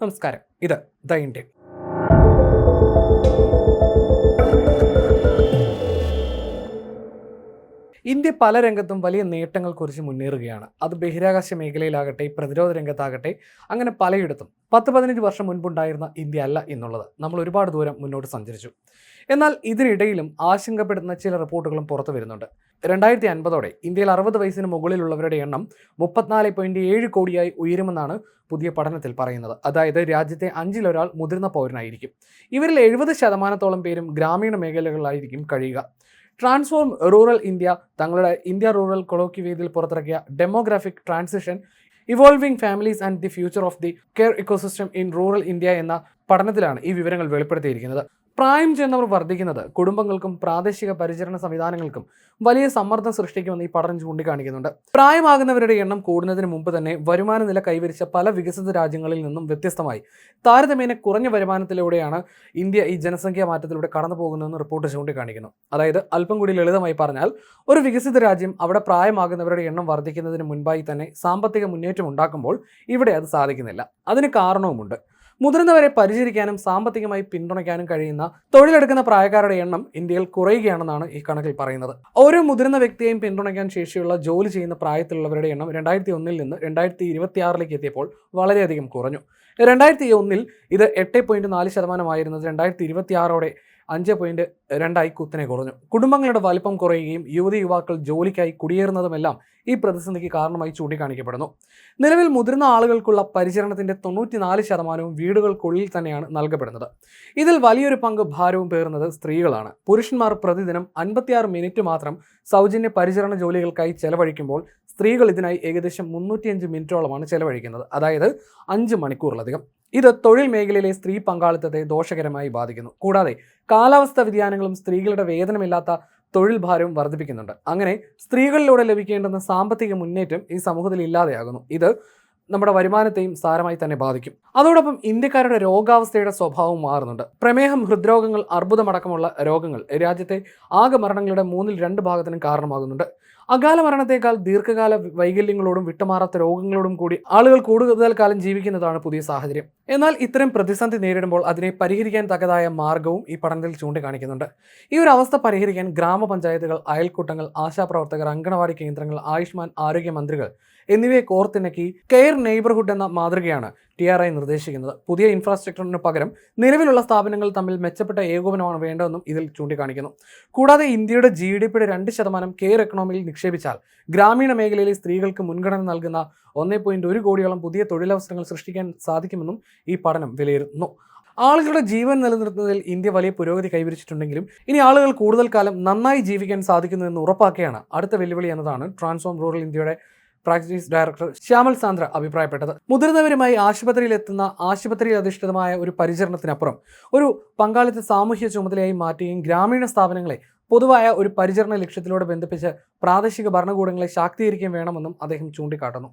നമസ്കാരം, ഇത് the Indian. India പല രംഗത്തും വലിയ നേട്ടങ്ങൾ കുറിച്ച് മുന്നേറുകയാണ്. അത് ബഹിരാകാശ മേഖലയിലാകട്ടെ, പ്രതിരോധ രംഗത്താകട്ടെ, അങ്ങനെ പലയിടത്തും 10-15 വർഷം മുൻപുണ്ടായിരുന്ന ഇന്ത്യ അല്ല എന്നുള്ളത്. നമ്മൾ ഒരുപാട് ദൂരം മുന്നോട്ട് സഞ്ചരിച്ചു. എന്നാൽ ഇതിനിടയിലും ആശങ്കപ്പെടുന്ന ചില റിപ്പോർട്ടുകളും പുറത്തു വരുന്നുണ്ട്. 2050 ഇന്ത്യയിൽ 60 വയസ്സിന് മുകളിലുള്ളവരുടെ എണ്ണം 34.7 കോടിയായി ഉയരുമെന്നാണ് പുതിയ പഠനത്തിൽ പറയുന്നത്. അതായത് രാജ്യത്തെ 5-1 മുതിർന്ന പൗരനായിരിക്കും. ഇവരിൽ 70% പേരും ഗ്രാമീണ മേഖലകളിലായിരിക്കും കഴിയുക. ട്രാൻസ്ഫോം റൂറൽ ഇന്ത്യ തങ്ങളുടെ ഇന്ത്യ റൂറൽ കൊളോക്യുവേദിയിൽ പുറത്തിറക്കിയ demographic transition evolving families and the future of the care ecosystem in rural India എന്ന പഠനത്തിലാണ് ഈ വിവരങ്ങൾ വെളിപ്പെടുത്തിയിരിക്കുന്നത്. പ്രായം ചെന്നവർ വർദ്ധിക്കുന്നത് കുടുംബങ്ങൾക്കും പ്രാദേശിക പരിചരണ സംവിധാനങ്ങൾക്കും വലിയ സമ്മർദ്ദം സൃഷ്ടിക്കുമെന്ന് ഈ പഠനം ചൂണ്ടിക്കാണിക്കുന്നുണ്ട്. പ്രായമാകുന്നവരുടെ എണ്ണം കൂടുന്നതിന് മുമ്പ് തന്നെ വരുമാന നില കൈവരിച്ച പല വികസിത രാജ്യങ്ങളിൽ നിന്നും വ്യത്യസ്തമായി താരതമ്യേന കുറഞ്ഞ വരുമാനത്തിലൂടെയാണ് ഇന്ത്യ ഈ ജനസംഖ്യാ മാറ്റത്തിലൂടെ കടന്നു പോകുന്നതെന്ന് റിപ്പോർട്ട് ചൂണ്ടിക്കാണിക്കുന്നു. അതായത് അല്പം കൂടി ലളിതമായി പറഞ്ഞാൽ, ഒരു വികസിത രാജ്യം അവിടെ പ്രായമാകുന്നവരുടെ എണ്ണം വർദ്ധിക്കുന്നതിന് മുൻപായി തന്നെ സാമ്പത്തിക മുന്നേറ്റം ഉണ്ടാക്കുമ്പോൾ ഇവിടെ അത് സാധിക്കുന്നില്ല. അതിന് കാരണവുമുണ്ട്. മുതിർന്നവരെ പരിചരിക്കാനും സാമ്പത്തികമായി പിന്തുണയ്ക്കാനും കഴിയുന്ന തൊഴിലെടുക്കുന്ന പ്രായക്കാരുടെ എണ്ണം ഇന്ത്യയിൽ കുറയുകയാണെന്നാണ് ഈ കണക്കിൽ പറയുന്നത്. ഓരോ മുതിർന്ന വ്യക്തിയെയും പിന്തുണയ്ക്കാൻ ശേഷിയുള്ള ജോലി ചെയ്യുന്ന പ്രായത്തിലുള്ളവരുടെ എണ്ണം 2001 നിന്ന് 2026 എത്തിയപ്പോൾ വളരെയധികം കുറഞ്ഞു. 2001 ഇത് 8.4% ആയിരുന്നത് 2026 5.2 കുത്തനെ കുറഞ്ഞു. കുടുംബങ്ങളുടെ വലിപ്പം കുറയുകയും യുവാക്കൾ ജോലിക്കായി കുടിയേറുന്നതുമെല്ലാം ഈ പ്രതിസന്ധിക്ക് കാരണമായി ചൂണ്ടിക്കാണിക്കപ്പെടുന്നു. നിലവിൽ മുതിർന്ന ആളുകൾക്കുള്ള പരിചരണത്തിന്റെ 94% വീടുകൾക്കുള്ളിൽ തന്നെയാണ് നൽകപ്പെടുന്നത്. ഇതിൽ വലിയൊരു പങ്ക് ഭാരവും പേറുന്നത് സ്ത്രീകളാണ്. പുരുഷന്മാർ പ്രതിദിനം 56 മിനിറ്റ് മാത്രം സൗജന്യ പരിചരണ ജോലികൾക്കായി ചെലവഴിക്കുമ്പോൾ സ്ത്രീകൾ ഇതിനായി ഏകദേശം 305 മിനിറ്റോളമാണ് ചെലവഴിക്കുന്നത്. അതായത് 5 മണിക്കൂറിലധികം. ഇത് തൊഴിൽ മേഖലയിലെ സ്ത്രീ പങ്കാളിത്തത്തെ ദോഷകരമായി ബാധിക്കുന്നു. കൂടാതെ കാലാവസ്ഥാ വ്യതിയാനങ്ങളും സ്ത്രീകളുടെ വേതനമില്ലാത്ത തൊഴിൽ ഭാരവും വർദ്ധിപ്പിക്കുന്നുണ്ട്. അങ്ങനെ സ്ത്രീകളിലൂടെ ലഭിക്കേണ്ടുന്ന സാമ്പത്തിക മുന്നേറ്റം ഈ സമൂഹത്തിൽ ഇല്ലാതെയാകുന്നു. ഇത് നമ്മുടെ വരുമാനത്തെയും സാരമായി തന്നെ ബാധിക്കും. അതോടൊപ്പം ഇന്ത്യക്കാരുടെ രോഗാവസ്ഥയുടെ സ്വഭാവം മാറുന്നുണ്ട്. പ്രമേഹം, ഹൃദ്രോഗങ്ങൾ, അർബുദമടക്കമുള്ള രോഗങ്ങൾ രാജ്യത്തെ ആകെ മരണങ്ങളുടെ 2/3 കാരണമാകുന്നുണ്ട്. അകാല മരണത്തേക്കാൾ ദീർഘകാല വൈകല്യങ്ങളോടും വിട്ടുമാറാത്ത രോഗങ്ങളോടും കൂടി ആളുകൾ കൂടുതൽ കാലം ജീവിക്കുന്നതാണ് പുതിയ സാഹചര്യം. എന്നാൽ ഇത്തരം പ്രതിസന്ധി നേരിടുമ്പോൾ അതിനെ പരിഹരിക്കാൻ തക്കതായ മാർഗവും ഈ പഠനത്തിൽ ചൂണ്ടിക്കാണിക്കുന്നുണ്ട്. ഈ ഒരു അവസ്ഥ പരിഹരിക്കാൻ ഗ്രാമപഞ്ചായത്തുകൾ, അയൽക്കൂട്ടങ്ങൾ, ആശാപ്രവർത്തകർ, അങ്കണവാടി കേന്ദ്രങ്ങൾ, ആയുഷ്മാൻ ആരോഗ്യ മന്ത്രികൾ എന്നിവയെ കോർത്തിണക്കി കെയർ നെയ്ബർഹുഡ് എന്ന മാതൃകയാണ് TRI നിർദ്ദേശിക്കുന്നത്. പുതിയ ഇൻഫ്രാസ്ട്രക്ചറിന് പകരം നിലവിലുള്ള സ്ഥാപനങ്ങൾ തമ്മിൽ മെച്ചപ്പെട്ട ഏകോപനമാണ് വേണ്ടതെന്നും ഇതിൽ ചൂണ്ടിക്കാണിക്കുന്നു. കൂടാതെ ഇന്ത്യയുടെ GDPയുടെ 2% കെയർ എക്കണോമിയിൽ നിക്ഷേപിച്ചാൽ ഗ്രാമീണ മേഖലയിലെ സ്ത്രീകൾക്ക് മുൻഗണന നൽകുന്ന 1.1 കോടിയോളം പുതിയ തൊഴിലവസരങ്ങൾ സൃഷ്ടിക്കാൻ സാധിക്കുമെന്നും ഈ പഠനം വിലയിരുത്തുന്നു. ആളുകളുടെ ജീവൻ നിലനിർത്തുന്നതിൽ ഇന്ത്യ വലിയ പുരോഗതി കൈവരിച്ചിട്ടുണ്ടെങ്കിലും ഇനി ആളുകൾ കൂടുതൽ കാലം നന്നായി ജീവിക്കാൻ സാധിക്കുന്നു എന്ന് ഉറപ്പാക്കുകയാണ് അടുത്ത വെല്ലുവിളി എന്നതാണ് ട്രാൻസ്ഫോം റൂറൽ ഇന്ത്യയുടെ പ്രാക്ടീസ് ഡയറക്ടർ ശ്യാമൽ സാന്ദ്ര അഭിപ്രായപ്പെട്ടത്. മുതിർന്നവരുമായി ആശുപത്രിയിലെത്തുന്ന ആശുപത്രി അധിഷ്ഠിതമായ ഒരു പരിചരണത്തിനപ്പുറം ഒരു പങ്കാളിത്ത സാമൂഹ്യ ചുമതലയായി മാറ്റുകയും ഗ്രാമീണ സ്ഥാപനങ്ങളെ പൊതുവായ ഒരു പരിചരണ ലക്ഷ്യത്തിലൂടെ ബന്ധിപ്പിച്ച് പ്രാദേശിക ഭരണകൂടങ്ങളെ ശാക്തീകരിക്കുകയും വേണമെന്നും അദ്ദേഹം ചൂണ്ടിക്കാട്ടുന്നു.